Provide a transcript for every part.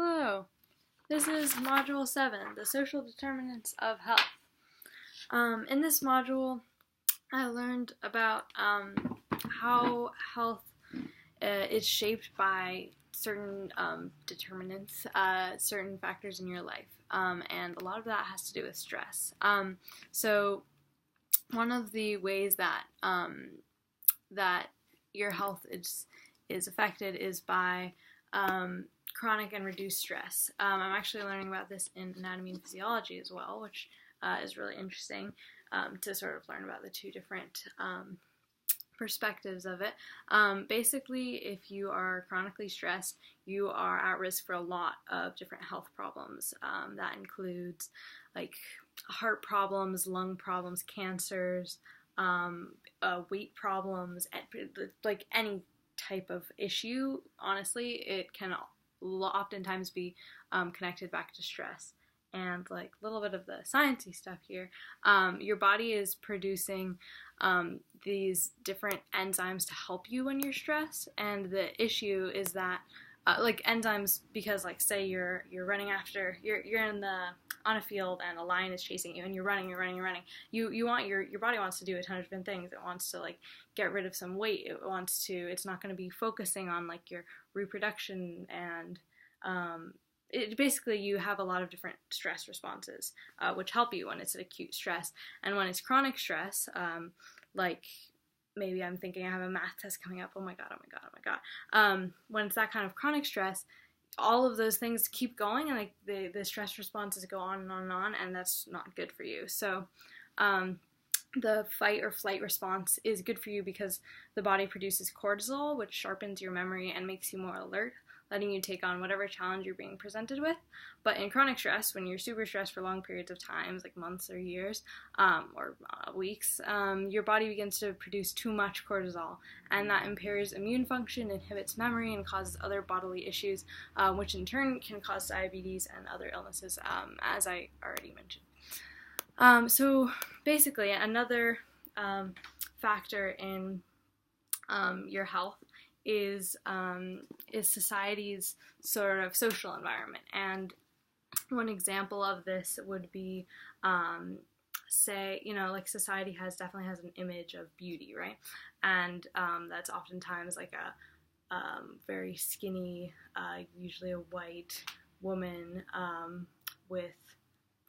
Hello, this is Module 7, the Social Determinants of Health. In this module, I learned about how health is shaped by certain determinants, certain factors in your life, and a lot of that has to do with stress. So one of the ways that that your health is affected is by chronic and reduced stress. I'm actually learning about this in anatomy and physiology as well, which is really interesting to sort of learn about the two different perspectives of it. Basically, if you are chronically stressed, you are at risk for a lot of different health problems. That includes like heart problems, lung problems, cancers, weight problems, like any type of issue. Honestly, it can oftentimes be connected back to stress. And like a little bit of the sciencey stuff here, your body is producing these different enzymes to help you when you're stressed. And the issue is that like enzymes, because like say you're running after you're on a field and a lion is chasing you and you're running. You want your body wants to do a ton of different things. It wants to like get rid of some weight. It's not going to be focusing on like your reproduction and basically you have a lot of different stress responses which help you when it's an acute stress. And when it's chronic stress, like maybe I'm thinking I have a math test coming up, oh my god, when it's that kind of chronic stress, all of those things keep going and like the stress responses go on and on and on, and that's not good for you. So the fight or flight response is good for you because the body produces cortisol, which sharpens your memory and makes you more alert, letting you take on whatever challenge you're being presented with. But in chronic stress, when you're super stressed for long periods of time, like months or years, or weeks, your body begins to produce too much cortisol, and that impairs immune function, inhibits memory, and causes other bodily issues, which in turn can cause diabetes and other illnesses, as I already mentioned. So basically, another factor in your health is society's sort of social environment. And one example of this would be, say, like society definitely has an image of beauty, right? And that's oftentimes like a very skinny, usually a white woman with,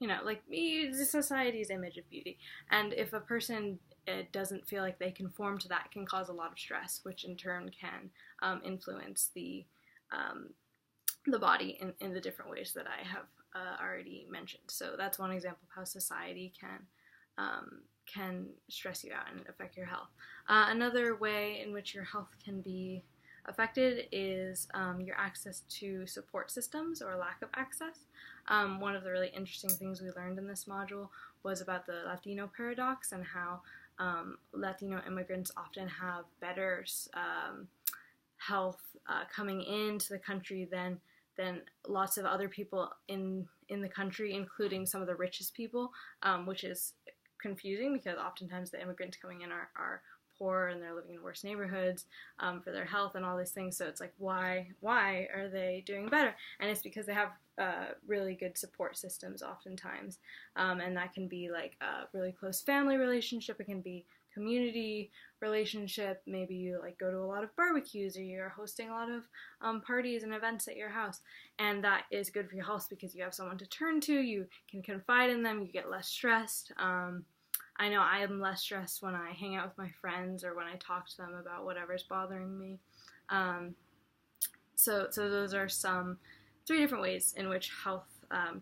like society's image of beauty. And if a person doesn't feel like they conform to that, can cause a lot of stress, which in turn can influence the body in the different ways that I have already mentioned. So that's one example of how society can stress you out and affect your health. Another way in which your health can be affected is your access to support systems or lack of access. One of the really interesting things we learned in this module was about the Latino paradox and how Latino immigrants often have better health coming into the country than lots of other people in the country, including some of the richest people, which is confusing because oftentimes the immigrants coming in are poor and they're living in worse neighborhoods for their health and all these things. So it's like, why are they doing better? And it's because they have really good support systems oftentimes, and that can be like a really close family relationship. It can be community relationship. Maybe you like go to a lot of barbecues or you're hosting a lot of parties and events at your house, and that is good for your health because you have someone to turn to. You can confide in them. You get less stressed. I know I am less stressed when I hang out with my friends or when I talk to them about whatever's bothering me. So those are some 3 different ways in which health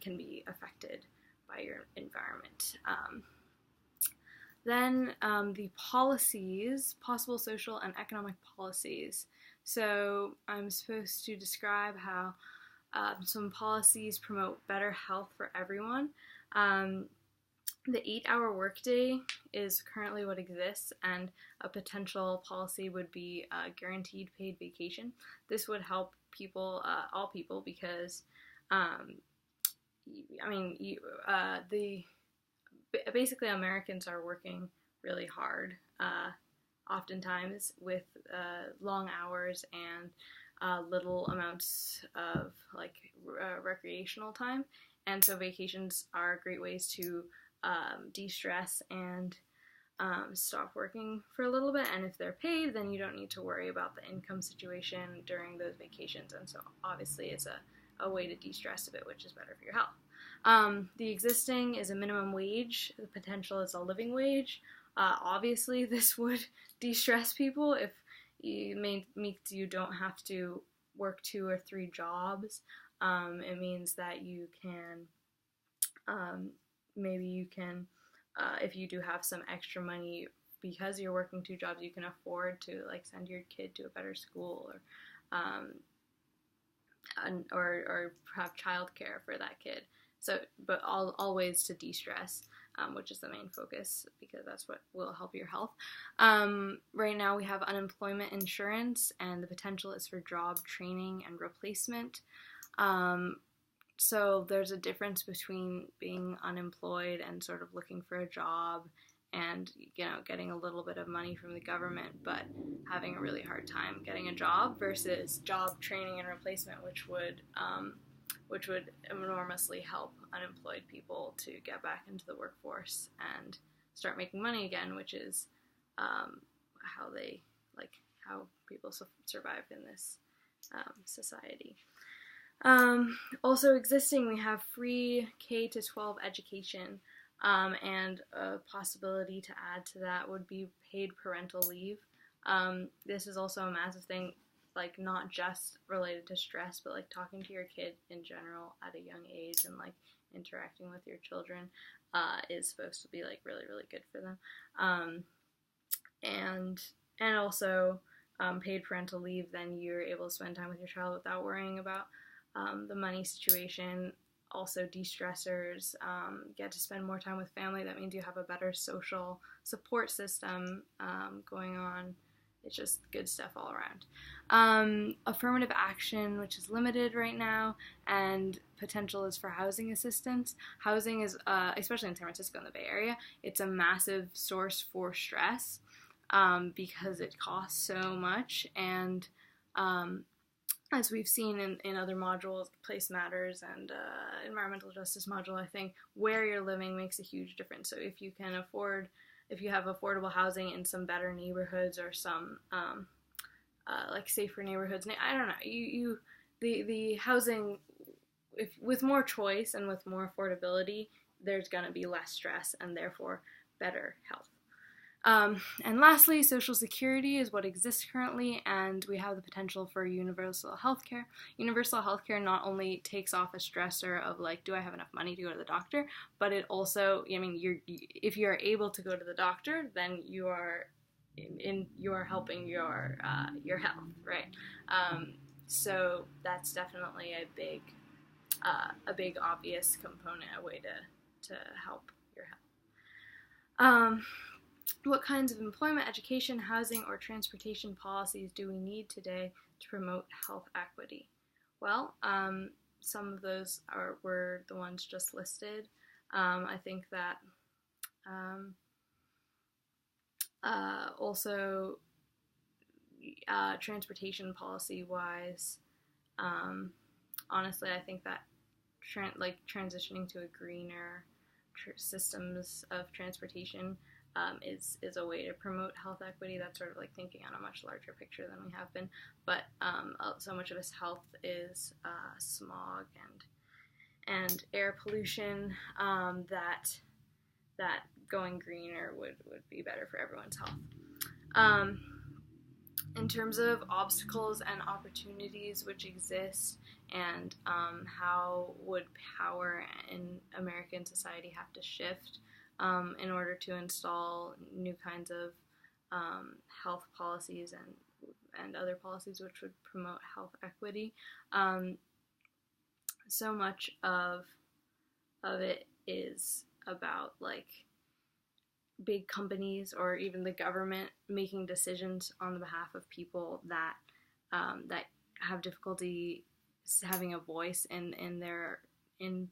can be affected by your environment. Then the policies, possible social and economic policies. So I'm supposed to describe how some policies promote better health for everyone. The 8-hour workday is currently what exists, and a potential policy would be guaranteed paid vacation. This would help people, all people, because basically Americans are working really hard, oftentimes with long hours and little amounts of like recreational time, and so vacations are great ways to de-stress and stop working for a little bit. And if they're paid, then you don't need to worry about the income situation during those vacations, and so obviously it's a way to de-stress a bit, which is better for your health. The existing is a minimum wage. The potential is a living wage. Obviously, this would de-stress people if means you don't have to work 2 or 3 jobs. It means that you can, maybe you can, if you do have some extra money because you're working 2 jobs, you can afford to like send your kid to a better school, or have childcare for that kid. So, but all ways to de-stress, which is the main focus because that's what will help your health. Right now we have unemployment insurance, and the potential is for job training and replacement. So there's a difference between being unemployed and sort of looking for a job and, getting a little bit of money from the government, but having a really hard time getting a job, versus job training and replacement, which would enormously help unemployed people to get back into the workforce and start making money again, which is how people survive in this society. Also existing, we have free K-12 education, and a possibility to add to that would be paid parental leave. This is also a massive thing, like not just related to stress, but like talking to your kid in general at a young age and like interacting with your children is supposed to be like really, really good for them. And also paid parental leave, then you're able to spend time with your child without worrying about the money situation. Also de-stressors, get to spend more time with family. That means you have a better social support system going on. It's just good stuff all around. Affirmative action, which is limited right now, and potential is for housing assistance. Housing is, especially in San Francisco in the Bay Area, it's a massive source for stress because it costs so much, and as we've seen in other modules, Place Matters and Environmental Justice module, I think where you're living makes a huge difference. So if you have affordable housing in some better neighborhoods or some like safer neighborhoods, I don't know, the housing, with more choice and with more affordability, there's going to be less stress and therefore better health. And lastly, Social Security is what exists currently, and we have the potential for universal healthcare. Universal healthcare not only takes off a stressor of like, do I have enough money to go to the doctor, but it also, if you are able to go to the doctor, then you are helping your health, right? So that's definitely a big obvious component, a way to help your health. What kinds of employment, education, housing, or transportation policies do we need today to promote health equity? Well, some of those were the ones just listed. I think that also transportation policy-wise, honestly, I think that transitioning to a greener systems of transportation is a way to promote health equity. That's sort of like thinking on a much larger picture than we have been. But so much of his health is smog and air pollution, that going greener would be better for everyone's health. In terms of obstacles and opportunities which exist, and how would power in American society have to shift in order to install new kinds of health policies and other policies which would promote health equity. So much of it is about like big companies or even the government making decisions on the behalf of people that have difficulty having a voice in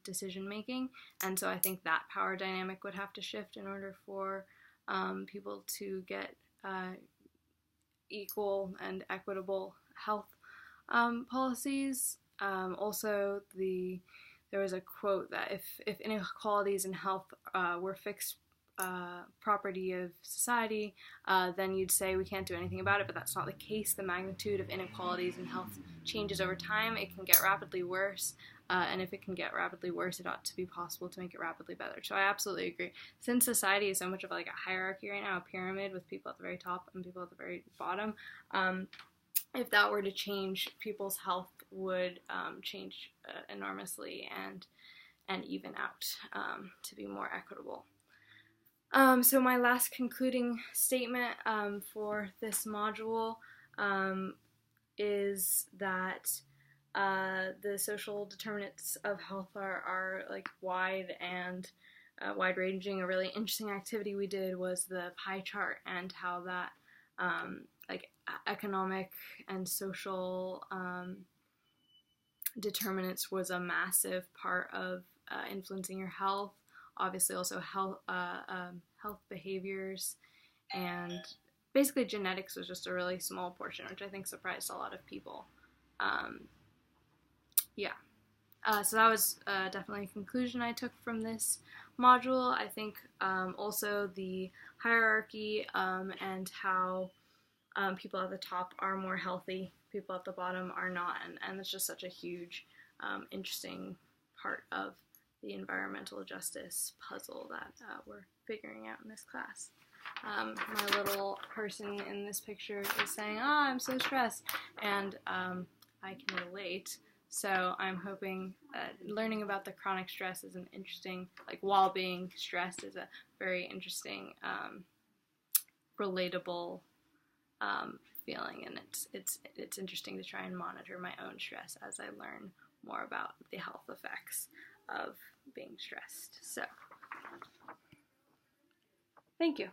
decision making, and so I think that power dynamic would have to shift in order for people to get equal and equitable health. policies. Also, there was a quote that if inequalities in health were fixed property of society, then you'd say we can't do anything about it, but that's not the case. The magnitude of inequalities in health changes over time. It can get rapidly worse, and if it can get rapidly worse, it ought to be possible to make it rapidly better. So I absolutely agree. Since society is so much of like a hierarchy right now, a pyramid with people at the very top and people at the very bottom, if that were to change, people's health would change enormously and even out to be more equitable. So my last concluding statement for this module is that the social determinants of health are like wide and wide-ranging. A really interesting activity we did was the pie chart and how that like economic and social determinants was a massive part of influencing your health. Obviously also health behaviors, and basically genetics was just a really small portion, which I think surprised a lot of people. So that was definitely a conclusion I took from this module. I think also the hierarchy and how people at the top are more healthy, people at the bottom are not, and it's just such a huge, interesting part of the environmental justice puzzle that we're figuring out in this class. My little person in this picture is saying, I'm so stressed, and I can relate. So I'm hoping learning about the chronic stress is an interesting, like while being stressed is a very interesting, relatable feeling, and it's interesting to try and monitor my own stress as I learn more about the health effects of being stressed. So, thank you.